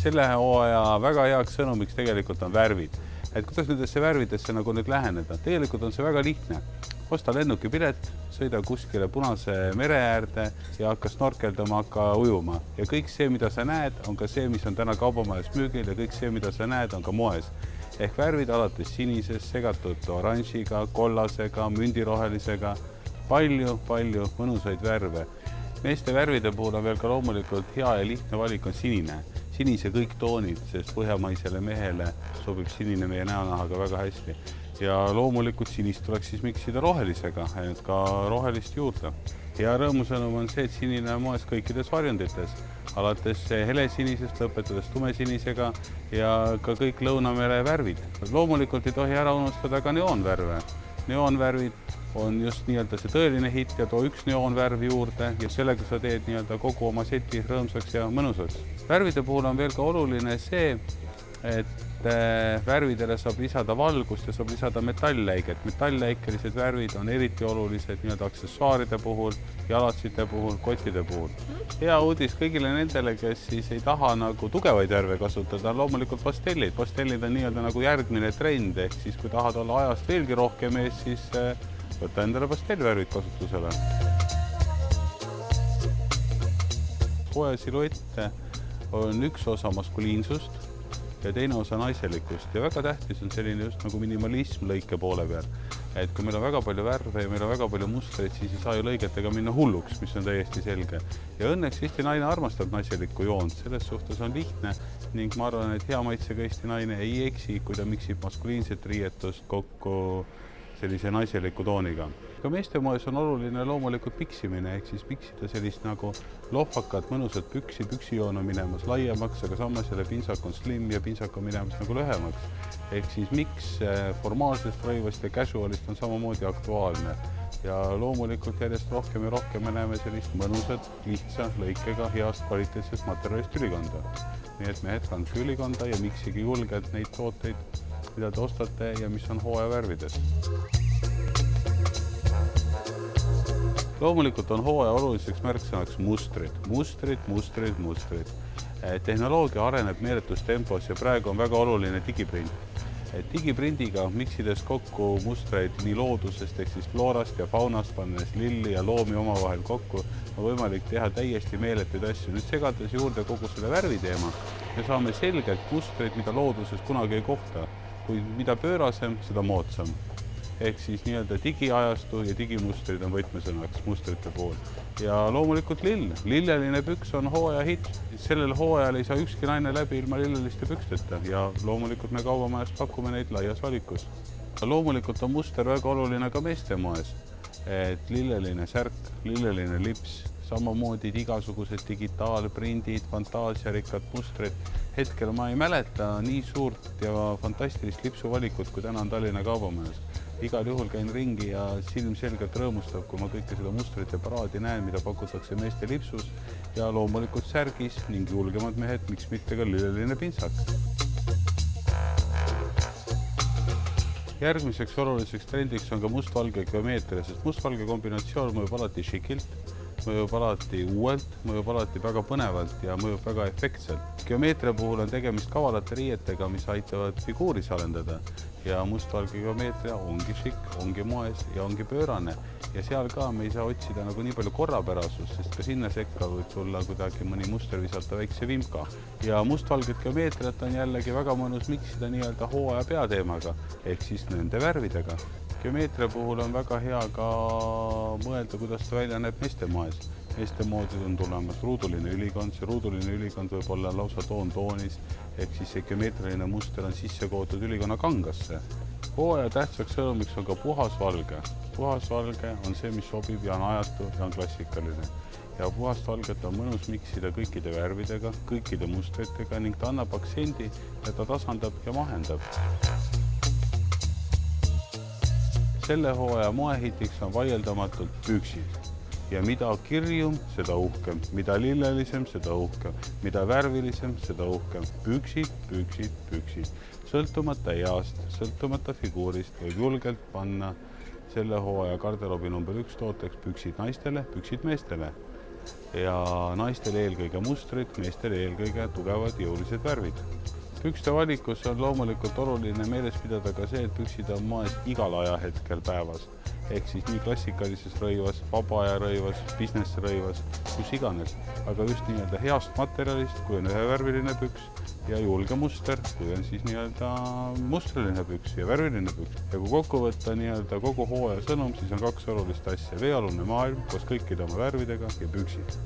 selle hooaja väga heaks sõnumiks tegelikult on värvid. Et kuidas nendesse värvidesse nagu nüüd läheneda? Tegelikult on see väga lihtne. Osta lennukipilet, sõida kuskile Punase mere äärde ja hakka snorkeldama, hakka ujuma. Ja kõik see, mida sa näed, on ka see, mis on täna kaubamajas müügil ja kõik see, mida sa näed, on ka moes. Ehk värvid alates sinisest, segatud oranžiga, kollasega, mündirohelisega, palju mõnusaid värve. Meeste värvide puhul on veel ka loomulikult hea ja lihtne valik on sinine. Sinise kõik toonid, sest põhjamaisele mehele sobib sinine meie näonahaga väga hästi. Ja loomulikult sinist tuleks siis miksida rohelisega, et ka rohelist juurde. Ja rõõmusõnum on see, et sinine on moes kõikides varjundites. Alates helesinisest, lõpetades tumesinisega ja ka kõik Lõunamere värvid. Loomulikult ei tohi ära unustada ka neoonvärve. Neoonvärvid on just nii-öelda see tõeline hitt ja too üks neoonvärv juurde ja sellega sa teed nii-öelda kogu oma seti rõõmsaks ja mõnusaks. Värvide puhul on veel ka oluline see, et värvidele saab lisada valgust ja saab lisada metallläiget. Metallläikelised värvid on eriti olulised nii-öelda aksessuaaride puhul, jalatsite puhul, kottide puhul. Hea uudis kõigile nendele, kes siis ei taha nagu tugevaid värve kasutada, on loomulikult pastellid. Pastellid on nii-öelda nagu järgmine trend, ehk siis kui tahad olla ajast veelgi rohkem ees, siis võta endale pastellvärvid kasutusele. Hooaja siluette on üks osa maskuliinsust ja teine osa naiselikkust ja väga tähtis on selline just nagu minimalism lõike poole peal. Et kui meil on väga palju värve ja meil on väga palju mustreid, siis ei saa ju lõigetega minna hulluks, mis on täiesti selge. Ja õnneks Eesti naine armastab naiselikku joont, selles suhtes on lihtne ning ma arvan, et hea maitsega Eesti naine ei eksi, kui ta miksib maskuliinset riietust kokku sellise naiseliku tooniga. Ka meeste moes on oluline loomulikult piksimine, ehk siis piksida sellist nagu lohvakat, mõnusat püksijoon on minemas laiemaks, aga samas jälle pintsak on slim ja pintsak on minemas nagu lühemaks. Ehk siis miks formaalsest rõivast ja casualist on samamoodi aktuaalne. Ja loomulikult järjest rohkem ja rohkem me näeme sellist mõnusat, lihtsa lõikega heast kvaliteetsest materjalist ülikonda. Nii et mehed kandke ülikonda ja miksigi julgelt neid tooteid, mida te ostate ja mis on hooaja värvides. Loomulikult on hooaja oluliseks märksõnaks mustrid. Tehnoloogia areneb meeletus tempos ja praegu on väga oluline digiprint. Digiprindiga miksides kokku mustreid nii loodusest, ehk siis floorast ja faunast, pannes lilli ja loomi omavahel kokku, on võimalik teha täiesti meeletuid asju. Nüüd segades juurde kogu selle värviteema, me saame selgelt mustreid, mida looduses kunagi ei kohta. Kui mida pöörasem, seda moodsam. Ehk siis nii-öelda digiajastu ja digimustrid on võtmesõnaks mustrite pool. Ja loomulikult lill. Lilleline püks on hooaja hitt. Sellel hooajal ei saa ükski naine läbi ilma lilleliste püksteta ja loomulikult me kaubamajast pakume neid laias valikus. Loomulikult on muster väga oluline ka meeste moes. Et lilleline särk, lilleline lips, samamoodi igasugused digitaalprindid, fantaasiarikkad mustrid. Hetkel ma ei mäleta nii suurt ja fantastilist lipsuvalikut, kui täna on Tallinna kaubamajas. Igal juhul käin ringi ja silm selgelt rõõmustab, kui ma kõike seda mustrite paraadi näen, mida pakutakse meeste lipsus ja loomulikult särgis ning julgemad mehed, miks mitte ka lilleline pintsak. Järgmiseks oluliseks trendiks on ka mustvalge geomeetria, sest mustvalge kombinatsioon mõjub alati šikilt, mõjub alati uuelt, mõjub alati väga põnevalt ja mõjub väga efektselt. Geomeetria puhul on tegemist kavalate riietega, mis aitavad figuuri salendada ja mustvalge geomeetria ongi šikk, ongi moes ja ongi pöörane. Ja seal ka me ei saa otsida nagu nii palju korrapärasust, sest ka sinna sekka võib tulla kuidagi mõni muster visata väikse vimka. Ja mustvalget geomeetriat on jällegi väga mõnus miksida nii-öelda hooaja peateemaga, ehk siis nende värvidega. Geomeetria puhul on väga hea ka mõelda, kuidas ta välja näeb meeste moes. Meeste moodid on tulemas ruuduline ülikond, see ruuduline ülikond võib olla lausa toonis, ehk siis see geomeetriline muster on sisse koodud ülikonna kangasse. Hooaja tähtsaks sõnumiks on ka puhas valge. Puhas valge on see, mis sobib ja on ajatu ja on klassikaline. Ja puhast valget on mõnus miksida kõikide värvidega, kõikide mustritega ning ta annab aktsendi ja ta tasandab ja mahendab. Selle hooaja moehitiks on vaieldamatult püksid. Ja mida kirjum, seda uhkem. Mida lillelisem, seda uhkem. Mida värvilisem, seda uhkem. Püksid. Sõltumata east, sõltumata figuurist võib julgelt panna selle hooaja garderoobi number 1 tooteks püksid naistele, püksid meestele. ja naistel eelkõige mustrid, meestel eelkõige tugevad jõulised värvid. Pükste valikus on loomulikult oluline meeles pidada ka see, et püksid on moes igal ajahetkel päevas. Ehk siis nii klassikalises rõivas, vaba aja rõivas, business rõivas, kus iganes. Aga just nii-öelda heast materjalist, kui on ühevärviline püks ja julge muster, kui on siis nii-öelda mustriline püks ja värviline püks. Ja kui kokku võtta nii-öelda kogu hooaja sõnum, siis on 2 olulist asja. Veealune maailm koos kõikide oma värvidega ja püksid.